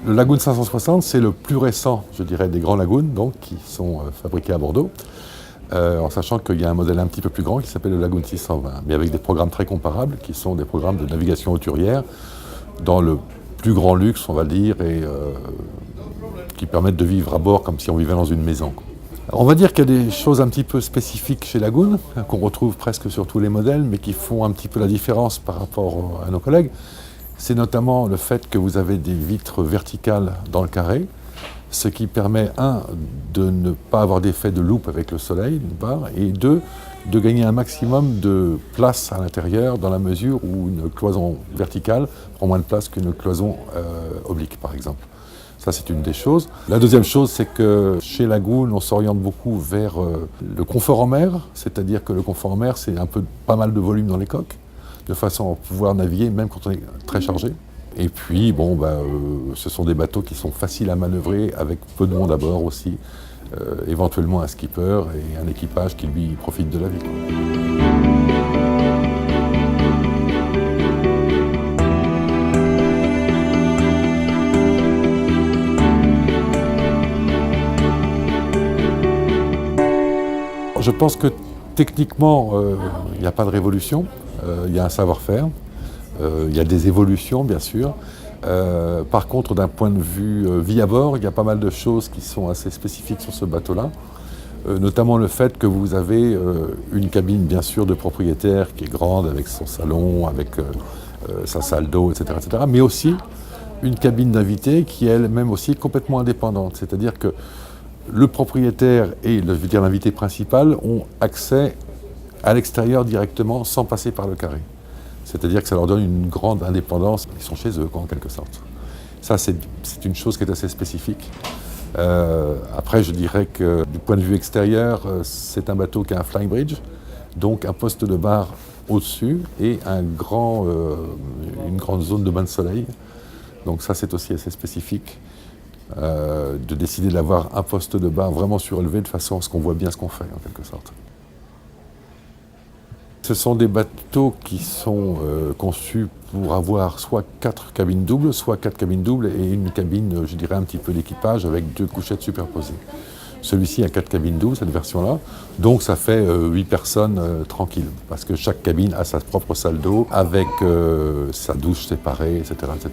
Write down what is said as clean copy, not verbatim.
Le Lagoon 560, c'est le plus récent, je dirais, des grands Lagoons, donc, qui sont fabriqués à Bordeaux, en sachant qu'il y a un modèle un petit peu plus grand qui s'appelle le Lagoon 620, mais avec des programmes très comparables, qui sont des programmes de navigation hauturière, dans le plus grand luxe, on va dire, et qui permettent de vivre à bord comme si on vivait dans une maison. On va dire qu'il y a des choses un petit peu spécifiques chez Lagoon, qu'on retrouve presque sur tous les modèles, mais qui font un petit peu la différence par rapport à nos collègues. C'est notamment le fait que vous avez des vitres verticales dans le carré, ce qui permet, de ne pas avoir d'effet de loupe avec le soleil, d'une part, et deux, de gagner un maximum de place à l'intérieur, dans la mesure où une cloison verticale prend moins de place qu'une cloison oblique, par exemple. Ça, c'est une des choses. La deuxième chose, c'est que chez Lagoon, on s'oriente beaucoup vers le confort en mer, c'est-à-dire que le confort en mer, c'est pas mal de volume dans les coques, de façon à pouvoir naviguer même quand on est très chargé. Et puis, ce sont des bateaux qui sont faciles à manœuvrer avec peu de monde à bord aussi, éventuellement un skipper et un équipage qui lui profite de la vie. Je pense que techniquement, il n'y a pas de révolution, il y a un savoir-faire. Il y a des évolutions, bien sûr. Par contre, d'un point de vue vie à bord, il y a pas mal de choses qui sont assez spécifiques sur ce bateau-là. Notamment le fait que vous avez une cabine, bien sûr, de propriétaire qui est grande, avec son salon, avec sa salle d'eau, etc., etc. Mais aussi une cabine d'invité qui est elle-même aussi complètement indépendante. C'est-à-dire que le propriétaire et l'invité principal ont accès à l'extérieur directement, sans passer par le carré. C'est-à-dire que ça leur donne une grande indépendance. Ils sont chez eux, quoi, en quelque sorte. Ça, c'est une chose qui est assez spécifique. Après, je dirais que du point de vue extérieur, c'est un bateau qui a un flying bridge, donc un poste de bar au-dessus et une grande zone de bain de soleil. Donc ça, c'est aussi assez spécifique, de décider d'avoir un poste de bar vraiment surélevé de façon à ce qu'on voit bien ce qu'on fait, en quelque sorte. Ce sont des bateaux qui sont conçus pour avoir soit 4 cabines doubles, soit 4 cabines doubles et une cabine, je dirais, un petit peu d'équipage avec 2 couchettes superposées. Celui-ci a 4 cabines doubles, cette version-là, donc ça fait 8 personnes tranquilles, parce que chaque cabine a sa propre salle d'eau avec sa douche séparée, etc., etc.